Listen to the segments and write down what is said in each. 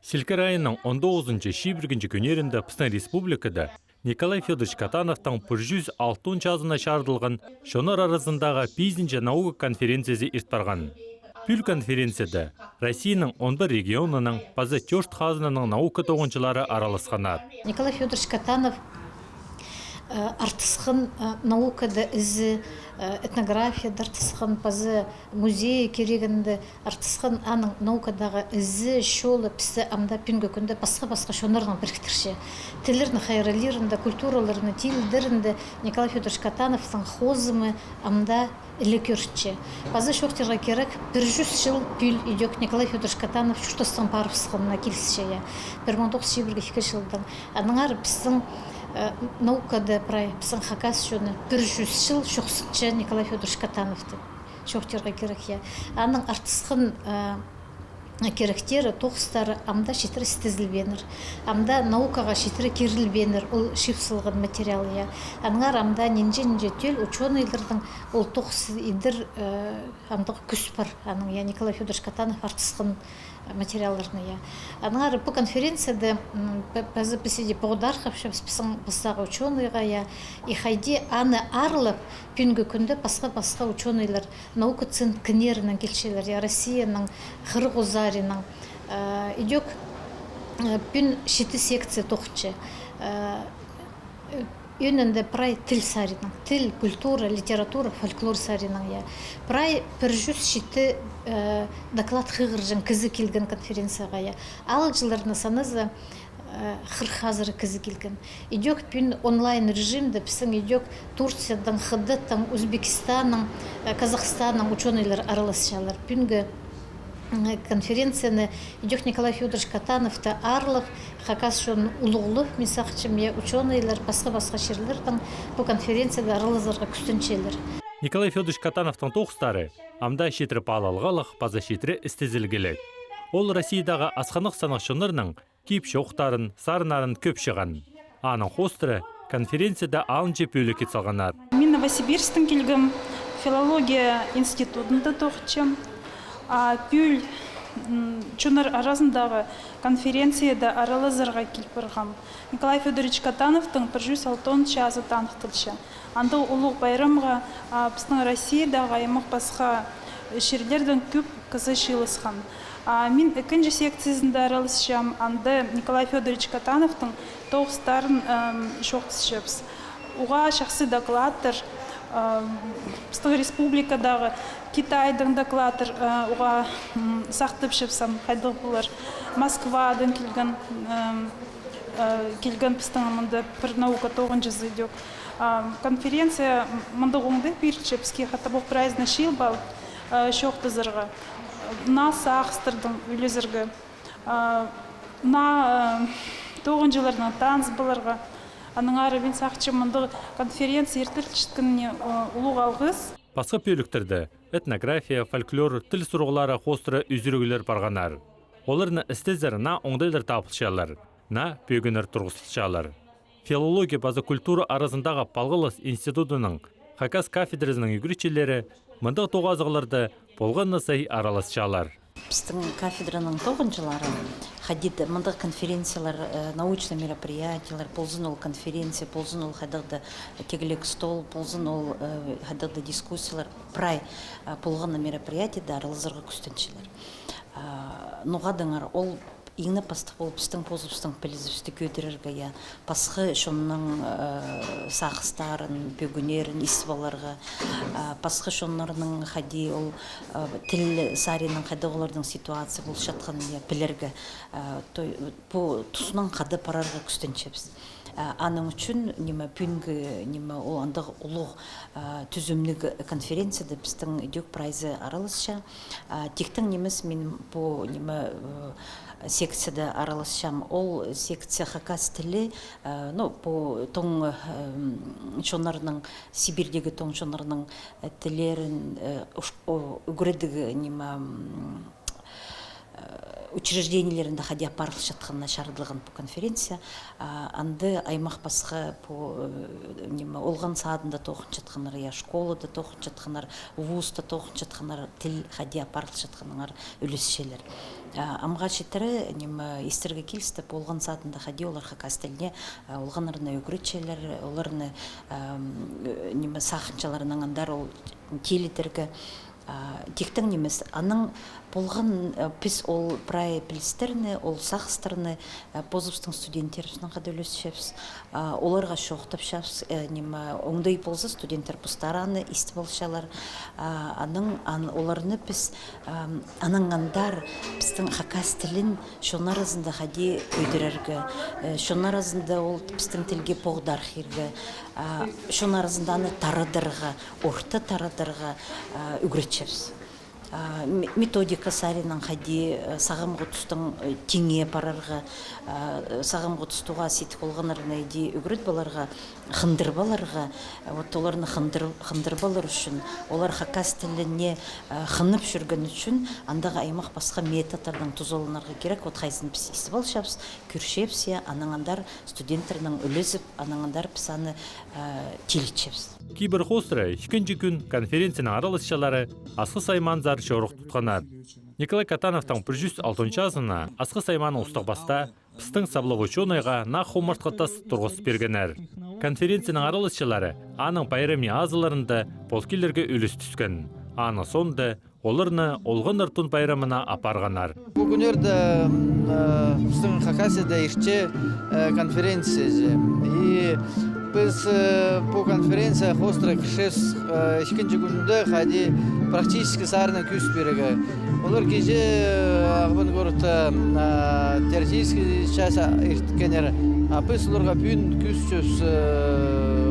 Силкер айының 19-шы шибіргінші көнерінде Пыстан Республикада Николай Федорович Катановтың 106 жазына шардылған шонар арасындағы 5-ші наука конференциясы иртпарған. Пүл конференцияда Россияның 11 регионының базы тёшт хазының наука тоғыншылары араласқанар. Николай Федорович Катанов артысқын наукада ізі, этнографияда артысқын пазы музей керегінді артысқын аның наукадағы ізі, шолы, пісі амда пүнгі күнді басқа-басқа шонарған біріктірші. Тілерні хайралерінді, культураларыны, тілдерінді Николай Федорович Катановтың хозымы амда ілі көрші. Пазы шоқтырға керек 100 жыл пүл идек Николай Федорович Катанов шүртістің парывсқынына келсіші. 1902 жылдың. Аныңар біздің наукада прай псан хакас шоны 100 жыл шоқсынча Николай Федорович Катановты шоқтырға керек я. Аның артысқын керектері тоқыстары амда шетірі стезілбенір. Амда наукаға шетірі керілбенір, ол шифсылған материал я. Аныңар амда ненже төл ученыйлардың ол тоқсы идір амдағы күс бар. Аның я Николай Федорович Катанов артысқын материалларны я. Аныңар по конференцияда бәзі піседе пағыдарқап шапспысын бастағы ученыйға я. И хайде аны арылып пүнгі күнді басқа ученыйлар наука центрінерінің келшелер я. Россияның Қырғызарының идек пүн шеті секция тоқчы. Önünde прай тіл сарының, тіл, культура, литература, фольклор сарының я. Прай 100 шеті доклад қығыржын кізі келген конференцияға я. Ал жыларына санызы хазыры кізі келген. Идек пүн онлайн режимді пісің идек Турциядан, Хыдыттан, Өзбекстанның, Казахстанның ученыйлар араласшалар. Пүнгі конференцияны идек Николай Федорович Катановты арлық, хакас шон улуғлы, месақчым я ученыйлар, басқа шерлердің бұл конференцияда аралазарға күстінчелер. Николай Федорович Катановтың тоқыстары амда шетірі палалғалық, база шетірі істезілгелік. Ол Россиядағы асқанық санақшынырның кейп шоқтарын, сарынарын көп шыған. Аның қостыры конференцияда алынче пөлік етсалғанар. Мен Новосибирстің келгім, филология институтында тоқчым. Пүл чунар арасындағы конференцияда аралазарға келіп барғам. Николай Федорович Катановтың 106 жазы танықтылшы. Анда ұлық байрамға біздің Россиядағы аймақ басқа шерлердің көп қызы шилысқан. Мен екінші секциясында араласшам. Анда Николай Федорович Катановтың тоғыстарын шоқтысшапс. Уға шақсы докладтар біздің республикадағы Китайдың докладыр оға сақтып шепсам, қайдық бұлар Москвадан келген біздің мұнда бір наука 9 жазы идек. Конференция мұнда оңды бір шепске қата бұл прайзна шил бал шоқты зырға. На сақстырдың үйлезіргі. На 9 жыларына таныс бұларға. Аның ары бен сақчы мұнда конференция ертілшіткініне ұлық алғыз. Басқа пөліктерді этнография, фольклор, тіл сұрғылары қостыры үзірігілер барғанар. Оларына істезір на оңдайлар тапылшалар, на пөгінер тұрғысылшалар. Филология базы культура арасындағы Палғылыс институтының Хакас кафедрасының үгірічелері мұндық тоғазығыларды болғанна сай араласшалар. Біздің кафедраның 9-жылары ходиды мұндық конференциялар, научный мероприятиялар, ползын ол конференция, ползын ол қайдағды тегілік стол, ползын ол қайдағды дискуссиялар, прай полғаны мероприятияда аралызырға күстіншілер. Нұғадыңар ол Еңі пастық болып біздің позыпстың пілізіпсті көтерерге, пасқы шонның сақыстарын, бөгінерін, исбаларға, пасқы шонларының қади ол тіл сарының қады олардың ситуация бұл шатқан білерге, бұл тұсынан қады парарға күстеншепіз. Аның үшін неме пүнгі, неме ол андығы ұлық түзімлік конференцияда біздің идек прайзы аралысша. Тектің немес мен бұл неме секцияда араласшам. Ол секция хакас тілі, бұл тоң шонарының, Сибирдегі тоң шонарының тілерін үгіредігі неме учреждениелерінде хади апарылып жатқанына шарылған бұл конференция. Анды аймақ басқа олған саадында тоқын жатқанар, школада тоқын жатқанар, вузда тоқын жатқанар, тіл хади апарылып жатқанар үлесшелер. Амға шетірі естерге келісті, олған саадында хади олар хакас тіліне олғанарына өгіретшелер, оларыны сақыншаларының андар ол телетергі тектің немес. Аның болған біз ол прай пілістеріні, ол сақыстырыны позывстың студенттеріміздің қады өлесішепіз. Оларға шоқтып шапыз, оңдай болсы студенттер бұстараны істі болшалар. Оларыны біз анаңандар біздің хакас тілін шонар азында қади өйдірергі, шонар азында ол біздің тілге поғдар хиргі, шонар азында аны тарадырға, орта тарадырға үгіретшепіз. Методика саринан хади сағым ғұтыстың теңе парарға, сағым ғұтыстуға сетік олғанарына еді үгірет баларға, қындырбаларға, оларыны қындырбалар үшін, олар хакас тіліне қынып жүрген үшін, андағы аймақ басқа методтардың тұзолынарға керек, қайзын біз естібал шапыз, күршепсе, анаңандар студенттерінің үлезіп, анаңандар біз аны телетшепіз. Кейбір хостры, шікінші күн конференцияның аралысшалары Асқы Сайманзар шоруқ тұтқанар. Николай Катановтың 106 жазына Асқы Сайманы ұстық баста пістің саблығы ученайға на хомыртқатас тұрғыс бергенер. Конференцияның аралысшалары аның пайрамне азыларында полкелерге үліс түскен. Аны сонды оларны олғын ұртын пайрамына апарғанар. Бүгінерді пістің хакасыда ішче конференция. И біз по конференция хостра кішес ішкінші күнінде қади практически сарының күс берегі. Олар кеже ағбын көрікті теоретический час ерткенер, а біз оларға пүйін күс сөз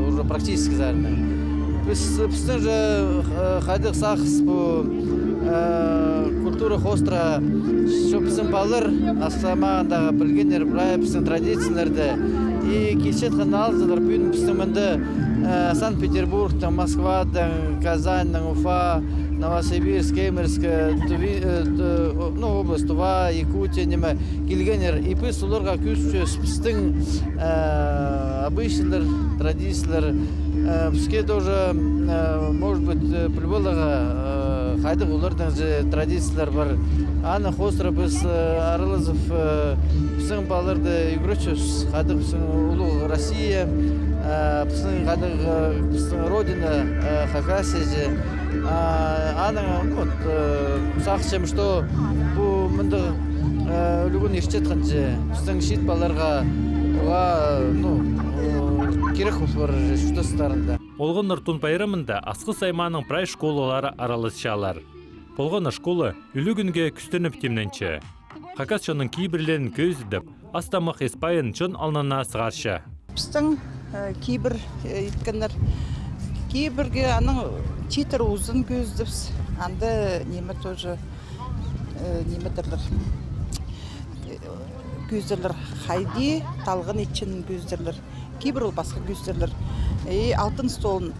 уже практически сарының. Біздің же қадық сақыз бұл культура хостра, що біздің балыр астамағындағы білгенер бірай біздің традицияларды и кешет қаналдылар бүгін біздің мінді Санкт-Петербургтың, Москвадың, Казаньның, Уфа, Новосибирск, Кемерск, область Тува, Якутия неме келгенер. И біз оларға күз біздің обычайлар, традициялар бізге тоже, может быть, прибылыға қайдық олардың традициялар бар. Аны хостра біз арылызып біздің баларды үйгіретшіз, қайдық біздің ұлы Россия, біздің родина Хакасия. Аның сақшым, что бұл мұнды үлігін ештетқан біздің шет баларға керек бар жүдістарында. Олғын ұртын пайрамында Асқы Сайманың прай школалары аралысшалар. Болғаны школы үлігінге күстеніп темненші. Хакасшының кейбірлерін көзідіп, астамық еспайын жын алнына сығаршы. Біздің кейбір еткендер, кейбірге аның титр ұзын көздіпс, анды немі тоже немедірлер. Көздерлер хайди, талғын етченің көздерлер. Кейбір ол басқа көздерлер. Алтын столын,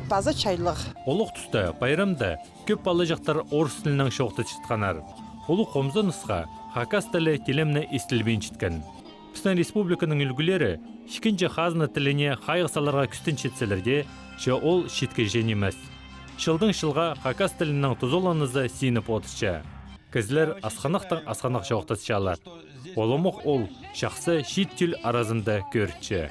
таза чайлық. Олық түсті байрамда көп балы жақтар орыс тілінің шоқты чытқанар. Олы қомзы нұсқа хакас тілі телемні естілбен чіткен. Біздің республиканың үлгілері шікінші қазына тіліне қайғысаларға күстін четселерде, жа ол шетке женемес. Шылдың шылға хакас тілінің тұзоланызы сеніп отышча. Кізлер асқанақтың асқанақ жоқтысшалар. Олымық ол шақсы шет түл аразында көрітші.